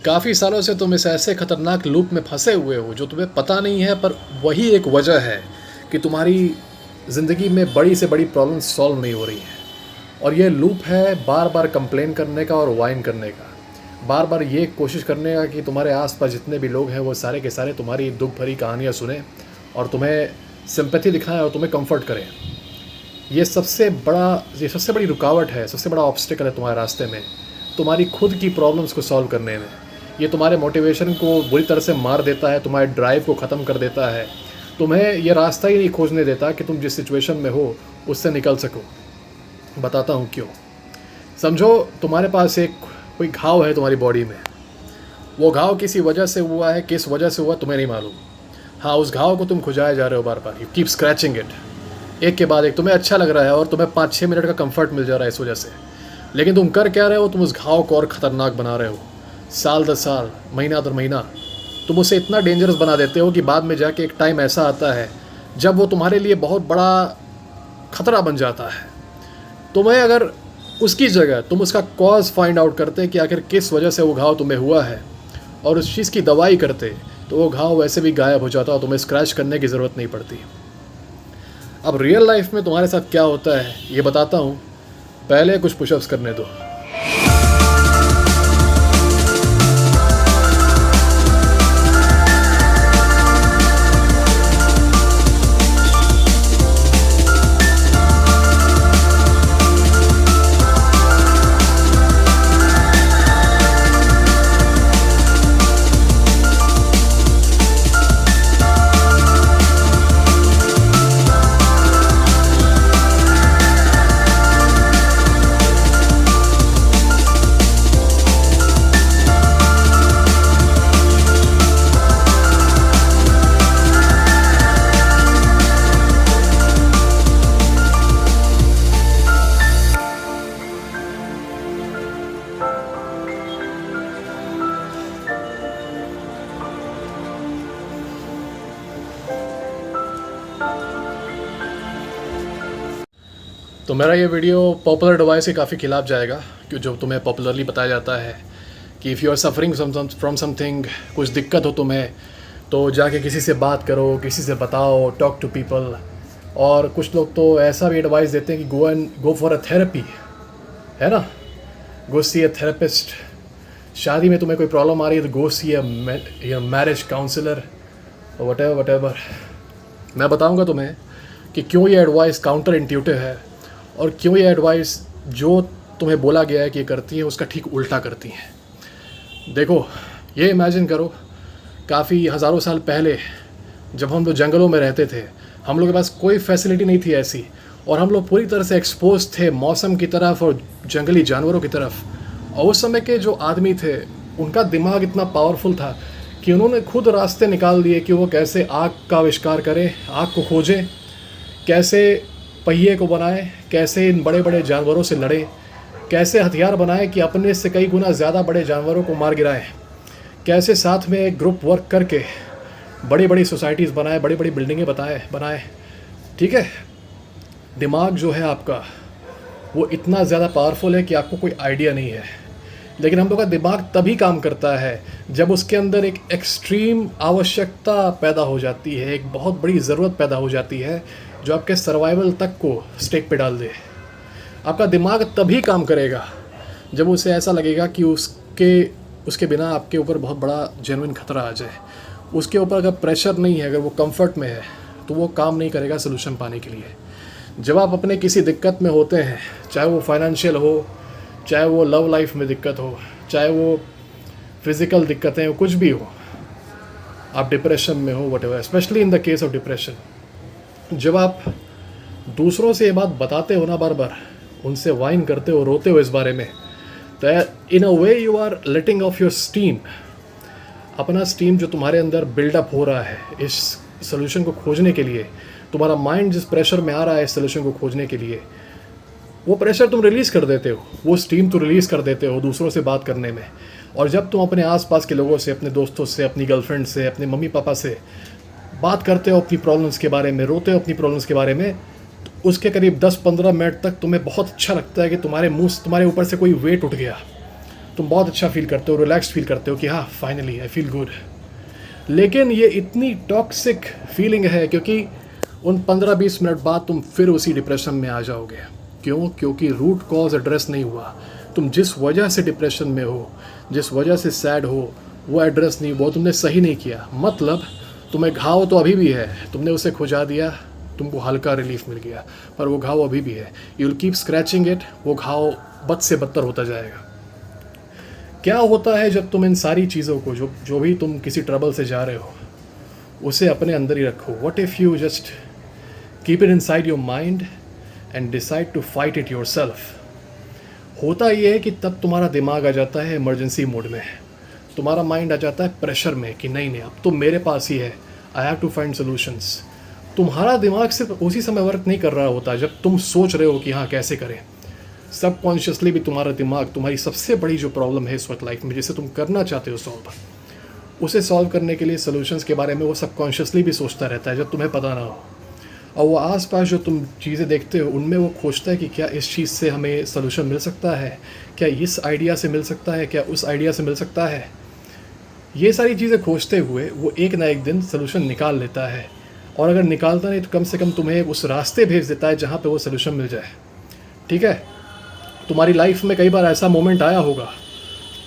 काफ़ी सालों से तुम इस ऐसे खतरनाक लूप में फंसे हुए हो जो तुम्हें पता नहीं है, पर वही एक वजह है कि तुम्हारी ज़िंदगी में बड़ी से बड़ी प्रॉब्लम सॉल्व नहीं हो रही है। और ये लूप है बार बार कंप्लेन करने का और वाइन करने का, बार बार ये कोशिश करने का कि तुम्हारे आसपास जितने भी लोग हैं वो सारे के सारे तुम्हारी दुख भरी कहानियाँ सुने और तुम्हें सिंपैथी दिखाएं और तुम्हें कंफर्ट करें। ये सबसे बड़ी रुकावट है, सबसे बड़ा ऑब्स्टिकल है तुम्हारे रास्ते में, तुम्हारी खुद की प्रॉब्लम्स को सॉल्व करने में। ये तुम्हारे मोटिवेशन को बुरी तरह से मार देता है, तुम्हारे ड्राइव को ख़त्म कर देता है, तुम्हें ये रास्ता ही नहीं खोजने देता कि तुम जिस सिचुएशन में हो उससे निकल सको। बताता हूँ क्यों। समझो तुम्हारे पास कोई घाव है तुम्हारी बॉडी में। वो घाव किसी वजह से हुआ है, किस वजह से हुआ तुम्हें नहीं मालूम। हाँ, उस घाव को तुम खुजाए जा रहे हो बार बार, यू कीप स्क्रैचिंग इट, एक के बाद एक। तुम्हें अच्छा लग रहा है और तुम्हें 5-6 मिनट का कंफर्ट मिल जा रहा है इस वजह से, लेकिन तुम कर क्या रहे हो? तुम उस घाव को और ख़तरनाक बना रहे हो। साल दर साल, महीना दर महीना तुम उसे इतना डेंजरस बना देते हो कि बाद में जाके एक टाइम ऐसा आता है जब वो तुम्हारे लिए बहुत बड़ा ख़तरा बन जाता है। तुम्हें अगर उसकी जगह तुम उसका कॉज फाइंड आउट करते कि आखिर किस वजह से वो घाव तुम्हें हुआ है और उस चीज़ की दवाई करते, तो वो घाव वैसे भी गायब हो जाता और तुम्हें स्क्रैच करने की ज़रूरत नहीं पड़ती। अब रियल लाइफ में तुम्हारे साथ क्या होता है ये बताता हूँ, पहले कुछ पुशअप्स करने दो। तो मेरा ये वीडियो पॉपुलर डिवाइस के काफ़ी खिलाफ जाएगा, क्यों जो तुम्हें पॉपुलरली बताया जाता है कि if you are suffering from something, कुछ दिक्कत हो तुम्हें, तो जाके किसी से बात करो, किसी से बताओ, टॉक टू पीपल। और कुछ लोग तो ऐसा भी एडवाइस देते हैं कि गो फॉर अ थेरेपी, है ना, गो सी अ थेरेपिस्ट। शादी में तुम्हें कोई प्रॉब्लम आ रही है तो go see a marriage counsellor, whatever. मैं बताऊँगा तुम्हें कि क्यों ये एडवाइस काउंटर इंट्यूटिव है और क्यों ये एडवाइस जो तुम्हें बोला गया है कि ये करती है उसका ठीक उल्टा करती है। देखो, ये इमेजिन करो, काफ़ी हज़ारों साल पहले जब हम लोग जंगलों में रहते थे, हम लोग के पास कोई फैसिलिटी नहीं थी ऐसी, और हम लोग पूरी तरह से एक्सपोज थे मौसम की तरफ और जंगली जानवरों की तरफ। और उस समय के जो आदमी थे उनका दिमाग इतना पावरफुल था कि उन्होंने खुद रास्ते निकाल दिए कि वो कैसे आग का आविष्कार करें, आग को खोजें, कैसे पहिए को बनाए, कैसे इन बड़े बड़े जानवरों से लड़े, कैसे हथियार बनाए कि अपने से कई गुना ज़्यादा बड़े जानवरों को मार गिराएं, कैसे साथ में एक ग्रुप वर्क करके बड़ी बड़ी सोसाइटीज़ बनाए, बड़ी बड़ी बिल्डिंगें बनाए। ठीक है, दिमाग जो है आपका वो इतना ज़्यादा पावरफुल है कि आपको कोई आइडिया नहीं है। लेकिन हम लोग का दिमाग तभी काम करता है जब उसके अंदर एक एक्सट्रीम आवश्यकता पैदा हो जाती है, एक बहुत बड़ी ज़रूरत पैदा हो जाती है जो आपके सर्वाइवल तक को स्टेक पे डाल दे। आपका दिमाग तभी काम करेगा जब उसे ऐसा लगेगा कि उसके बिना आपके ऊपर बहुत बड़ा जेन्युइन खतरा आ जाए। उसके ऊपर अगर प्रेशर नहीं है, अगर वो कंफर्ट में है, तो वो काम नहीं करेगा सोल्यूशन पाने के लिए। जब आप अपने किसी दिक्कत में होते हैं, चाहे वो फाइनेंशियल हो, चाहे वो लव लाइफ में दिक्कत हो, चाहे वो फिज़िकल दिक्कतें हो, कुछ भी हो, आप डिप्रेशन में हो, what ever, specially in the case of depression, जब आप दूसरों से ये बात बताते हो ना, बार बार उनसे वाइन करते हो, रोते हो इस बारे में, तो in a way you are letting off your steam. अपना स्टीम जो तुम्हारे अंदर बिल्डअप हो रहा है इस सोल्यूशन को खोजने के लिए, तुम्हारा माइंड जिस प्रेशर में आ रहा है इस सोल्यूशन को खोजने के लिए, वो प्रेशर तुम रिलीज़ कर देते हो, वो स्टीम तुम रिलीज़ कर देते हो दूसरों से बात करने में। और जब तुम अपने आसपास के लोगों से, अपने दोस्तों से, अपनी गर्लफ्रेंड से, अपने मम्मी पापा से बात करते हो अपनी प्रॉब्लम्स के बारे में, रोते हो अपनी प्रॉब्लम्स के बारे में, तो उसके करीब 10-15 मिनट तक तुम्हें बहुत अच्छा लगता है कि तुम्हारे ऊपर से कोई वेट उठ गया, तुम बहुत अच्छा फील करते हो, रिलैक्स्ड फील करते हो कि हाँ फाइनली आई फील गुड। लेकिन ये इतनी टॉक्सिक फीलिंग है क्योंकि उन 15-20 मिनट बाद तुम फिर उसी डिप्रेशन में आ जाओगे। क्यों? क्योंकि रूट कॉज एड्रेस नहीं हुआ। तुम जिस वजह से डिप्रेशन में हो, जिस वजह से सैड हो, वो एड्रेस नहीं, वो तुमने सही नहीं किया। मतलब तुम्हें घाव तो अभी भी है, तुमने उसे खुजा दिया, तुमको हल्का रिलीफ मिल गया, पर वो घाव अभी भी है। You will keep scratching it, वो घाव बद से बदतर होता जाएगा। क्या होता है जब तुम इन सारी चीज़ों को, जो भी तुम किसी ट्रबल से जा रहे हो, उसे अपने अंदर ही रखो। What if you just keep it inside your mind and decide to fight it yourself. होता ये है कि तब तुम्हारा दिमाग आ जाता है इमरजेंसी मोड में, तुम्हारा माइंड आ जाता है प्रेशर में कि नहीं अब तो मेरे पास ही है, I have to find solutions. तुम्हारा दिमाग सिर्फ उसी समय वर्क नहीं कर रहा होता जब तुम सोच रहे हो कि हाँ कैसे करें। सबकॉन्शियसली भी तुम्हारा दिमाग तुम्हारी सबसे बड़ी जो प्रॉब्लम है इस वक्त लाइफ में, जिसे तुम करना चाहते हो सॉल्व, उसे सॉल्व करने के लिए सोल्यूशंस के बारे में वो सबकॉन्शियसली भी सोचता रहता है जब तुम्हें पता ना हो। और वो आसपास जो तुम चीज़ें देखते हो उनमें वो खोजता है कि क्या इस चीज़ से हमें सोल्यूशन मिल सकता है, क्या इस आइडिया से मिल सकता है, क्या उस आइडिया से मिल सकता है। ये सारी चीज़ें खोजते हुए वो एक ना एक दिन सोल्यूशन निकाल लेता है, और अगर निकालता नहीं तो कम से कम तुम्हें उस रास्ते भेज देता है जहाँ पे वो सोल्यूशन मिल जाए। ठीक है, तुम्हारी लाइफ में कई बार ऐसा मोमेंट आया होगा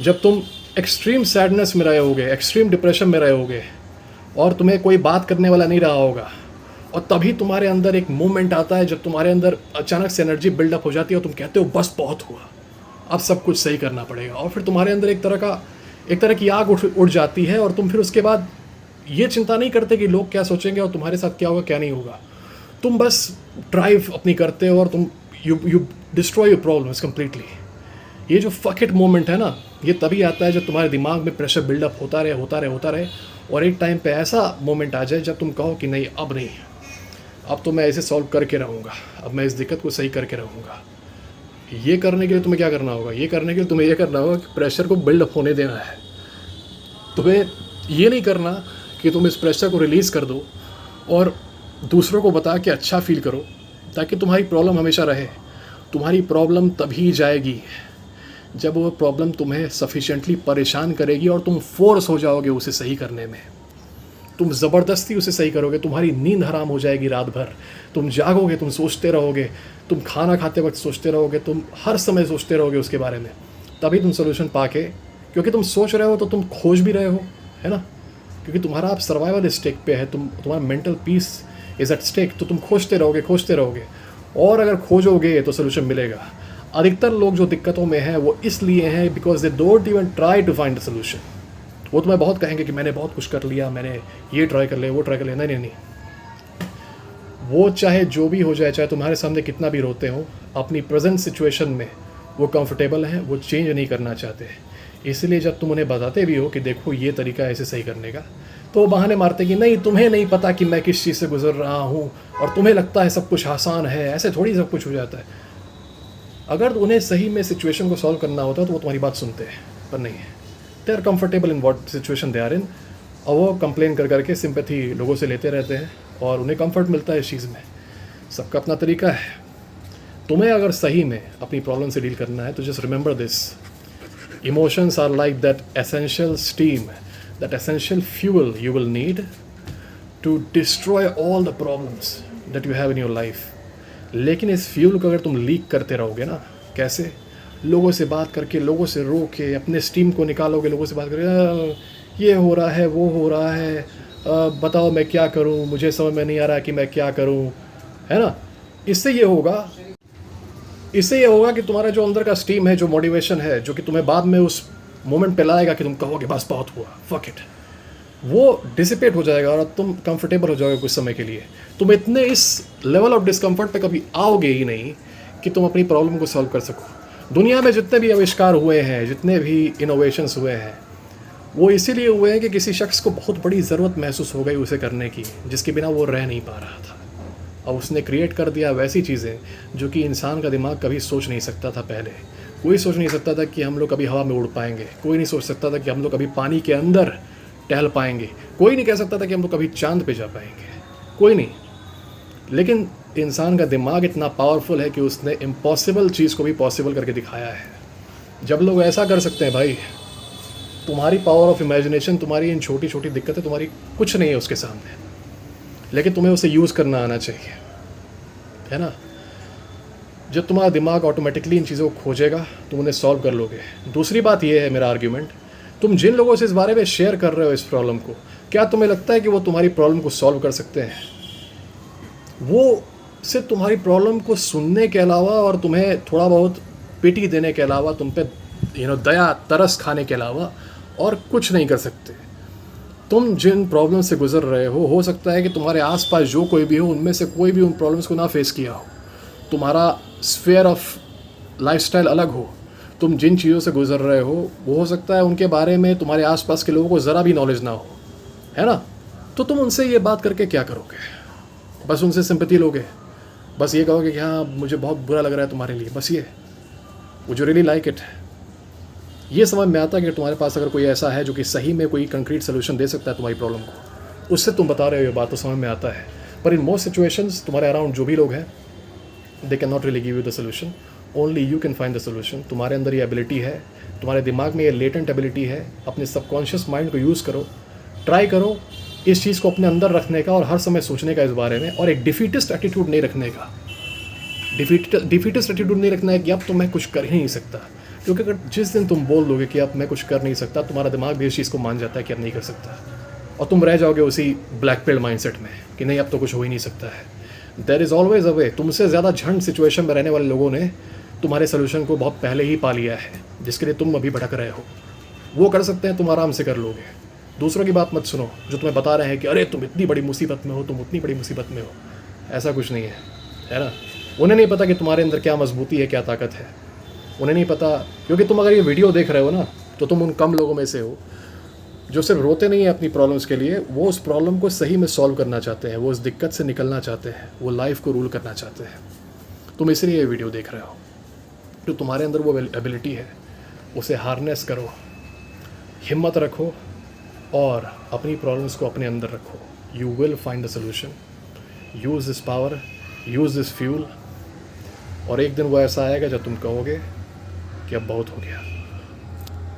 जब तुम एक्सट्रीम सैडनेस में रहे होगे, एक्सट्रीम डिप्रेशन में रहे होगे, और तुम्हें कोई बात करने वाला नहीं रहा होगा, और तभी तुम्हारे अंदर एक मोमेंट आता है जब तुम्हारे अंदर अचानक से एनर्जी बिल्डअप हो जाती है और तुम कहते हो बस बहुत हुआ, अब सब कुछ सही करना पड़ेगा। और फिर तुम्हारे अंदर एक तरह की आग उठ जाती है, और तुम फिर उसके बाद ये चिंता नहीं करते कि लोग क्या सोचेंगे और तुम्हारे साथ क्या होगा क्या नहीं होगा। तुम बस ड्राइव अपनी करते हो और तुम you destroy your problems completely. ये जो फक इट मोमेंट है ना, ये तभी आता है जब तुम्हारे दिमाग में प्रेशर बिल्डअप होता रहे, और एक टाइम पे ऐसा मोमेंट आ जाए जब तुम कहो कि नहीं अब नहीं, अब तो मैं ऐसे सॉल्व करके रहूँगा, अब मैं इस दिक्कत को सही करके रहूँगा। ये करने के लिए तुम्हें क्या करना होगा? ये करने के लिए तुम्हें ये करना होगा कि प्रेशर को बिल्डअप होने देना है। तुम्हें ये नहीं करना कि तुम इस प्रेशर को रिलीज़ कर दो और दूसरों को बता के अच्छा फील करो ताकि तुम्हारी प्रॉब्लम हमेशा रहे। तुम्हारी प्रॉब्लम तभी जाएगी जब वो प्रॉब्लम तुम्हें सफिशिएंटली परेशान करेगी और तुम फोर्स हो जाओगे उसे सही करने में। तुम ज़बरदस्ती उसे सही करोगे, तुम्हारी नींद हराम हो जाएगी रात भर, तुम जागोगे, तुम सोचते रहोगे, तुम खाना खाते वक्त सोचते रहोगे, तुम हर समय सोचते रहोगे उसके बारे में। तभी तुम सोल्यूशन पाके, क्योंकि तुम सोच रहे हो तो तुम खोज भी रहे हो, है ना, क्योंकि तुम्हारा आप सर्वाइवल स्टेक पे है, तुम्हारा mental peace is at stake, तो तुम खोजते रहोगे, और अगर खोजोगे तो सोल्यूशन मिलेगा। अधिकतर लोग जो दिक्कतों में हैं वो इसलिए हैं because they don't even try to find the solution. वो तुम्हें बहुत कहेंगे कि मैंने बहुत कुछ कर लिया, मैंने ये ट्राई कर लिया, वो ट्राई कर लिया। नहीं, वो चाहे जो भी हो जाए, चाहे तुम्हारे सामने कितना भी रोते हो, अपनी प्रेजेंट सिचुएशन में वो कंफर्टेबल हैं, वो चेंज नहीं करना चाहते। इसलिए जब तुम उन्हें बताते भी हो कि देखो ये तरीका ऐसे सही करने का, तो वो बहाने मारते कि नहीं तुम्हें नहीं पता कि मैं किस चीज़ से गुजर रहा हूँ और तुम्हें लगता है सब कुछ आसान है, ऐसे थोड़ी सब कुछ हो जाता है। अगर उन्हें सही में सिचुएशन को सॉल्व करना होता तो वो तुम्हारी बात सुनते हैं, पर नहीं है। They are comfortable in what situation they are in, और वो कंप्लेन करके सिंपैथी लोगों से लेते रहते हैं और उन्हें कंफर्ट मिलता है इस चीज़ में। सबका अपना तरीका है। तुम्हें अगर सही में अपनी प्रॉब्लम से डील करना है तो just remember this, emotions are like that essential steam, that essential fuel you will need to destroy all the problems that you have in your life. लेकिन इस फ्यूल को अगर तुम लीक करते रहोगे ना, कैसे? लोगों से बात करके, लोगों से रो के अपने स्टीम को निकालोगे, लोगों से बात करके ये हो रहा है, वो हो रहा है, बताओ मैं क्या करूं, मुझे समझ में नहीं आ रहा कि मैं क्या करूं, है ना। इससे ये होगा कि तुम्हारा जो अंदर का स्टीम है, जो मोटिवेशन है, जो कि तुम्हें बाद में उस मोमेंट पे लाएगा कि तुम कहोगे बस बहुत हुआ, फक इट, वो डिसिपेट हो जाएगा और तुम कंफर्टेबल हो जाओगे कुछ समय के लिए। तुम इतने इस लेवल ऑफ डिस्कम्फर्ट पे कभी आओगे ही नहीं कि तुम अपनी प्रॉब्लम को सॉल्व कर सको। दुनिया में जितने भी आविष्कार हुए हैं, जितने भी इनोवेशंस हुए हैं, वो इसीलिए हुए हैं कि किसी शख्स को बहुत बड़ी ज़रूरत महसूस हो गई उसे करने की, जिसके बिना वो रह नहीं पा रहा था, और उसने क्रिएट कर दिया वैसी चीज़ें जो कि इंसान का दिमाग कभी सोच नहीं सकता था। पहले कोई सोच नहीं सकता था कि हम लोग कभी हवा में उड़ पाएंगे, कोई नहीं सोच सकता था कि हम लोग कभी पानी के अंदर टहल पाएंगे, कोई नहीं कह सकता था कि हम लोग कभी चांद पे जा पाएंगे, कोई नहीं। लेकिन इंसान का दिमाग इतना पावरफुल है कि उसने इम्पॉसिबल चीज़ को भी पॉसिबल करके दिखाया है। जब लोग ऐसा कर सकते हैं भाई, तुम्हारी पावर ऑफ इमेजिनेशन, तुम्हारी इन छोटी छोटी दिक्कतें तुम्हारी कुछ नहीं है उसके सामने, लेकिन तुम्हें उसे यूज़ करना आना चाहिए, है ना। जब तुम्हारा दिमाग ऑटोमेटिकली इन चीज़ों को खोजेगा तुम उन्हें सॉल्व कर लोगे। दूसरी बात यह है, मेरा आर्ग्यूमेंट, तुम जिन लोगों से इस बारे में शेयर कर रहे हो इस प्रॉब्लम को, क्या तुम्हें लगता है कि वो तुम्हारी प्रॉब्लम को सॉल्व कर सकते हैं? वो सिर्फ तुम्हारी प्रॉब्लम को सुनने के अलावा और तुम्हें थोड़ा बहुत पिटी देने के अलावा, तुम पे दया तरस खाने के अलावा और कुछ नहीं कर सकते। तुम जिन प्रॉब्लम से गुजर रहे हो सकता है कि तुम्हारे आसपास जो कोई भी हो उनमें से कोई भी उन प्रॉब्लम्स को ना फेस किया हो। तुम्हारा स्फीयर ऑफ लाइफस्टाइल अलग हो, तुम जिन चीज़ों से गुजर रहे हो वो हो सकता है उनके बारे में तुम्हारे आसपास के लोगों को ज़रा भी नॉलेज ना हो, है ना। तो तुम उनसे ये बात करके क्या करोगे? बस उनसे सिंपैथी लोगे, बस ये कहोगे कि हाँ मुझे बहुत बुरा लग रहा है तुम्हारे लिए, बस ये would you really like it? ये समझ में आता है कि तुम्हारे पास अगर कोई ऐसा है जो कि सही में कोई कंक्रीट सोल्यूशन दे सकता है तुम्हारी प्रॉब्लम को, उससे तुम बता रहे हो ये बात, तो समझ में आता है। पर इन मोस्ट सिचुएशंस तुम्हारे अराउंड जो भी लोग हैं, they can not really give you the solution, only you can find the solution. तुम्हारे अंदर ये एबिलिटी है, तुम्हारे दिमाग में ये लेटेंट एबिलिटी है। अपने सबकॉन्शियस माइंड को यूज़ करो, ट्राई करो इस चीज़ को अपने अंदर रखने का और हर समय सोचने का इस बारे में, और एक डिफीटिस्ट एटीट्यूड नहीं रखने का। डिफीटिस्ट एटीट्यूड नहीं रखना है कि अब तो मैं कुछ कर ही नहीं सकता, क्योंकि अगर जिस दिन तुम बोल दोगे कि अब मैं कुछ कर नहीं सकता, तुम्हारा दिमाग भी इस चीज़ को मान जाता है कि अब नहीं कर सकता, और तुम रह जाओगे उसी ब्लैक पिल माइंडसेट में कि नहीं अब तो कुछ हो ही नहीं सकता है। देयर इज़ ऑलवेज अ वे। तुमसे ज़्यादा झंड सिचुएशन में रहने वाले लोगों ने तुम्हारे सोल्यूशन को बहुत पहले ही पा लिया है, जिसके लिए तुम अभी भटक रहे हो। वो कर सकते हैं, तुम आराम से कर लोगे। दूसरों की बात मत सुनो जो तुम्हें बता रहे हैं कि अरे तुम इतनी बड़ी मुसीबत में हो, तुम उतनी बड़ी मुसीबत में हो। ऐसा कुछ नहीं है ना। उन्हें नहीं पता कि तुम्हारे अंदर क्या मजबूती है, क्या ताकत है। उन्हें नहीं पता, क्योंकि तुम अगर ये वीडियो देख रहे हो ना, तो तुम उन कम लोगों में से हो जो सिर्फ रोते नहीं हैं अपनी प्रॉब्लम्स के लिए, वो उस प्रॉब्लम को सही में सॉल्व करना चाहते हैं, वो उस दिक्कत से निकलना चाहते हैं, वो लाइफ को रूल करना चाहते हैं। तुम इसलिए ये वीडियो देख रहे हो, तो तुम्हारे अंदर वो एबिलिटी है, उसे हार्नेस करो, हिम्मत रखो और अपनी प्रॉब्लम्स को अपने अंदर रखो। You will find the solution. Use this power, use this fuel, और एक दिन वो ऐसा आएगा जब तुम कहोगे कि अब बहुत हो गया।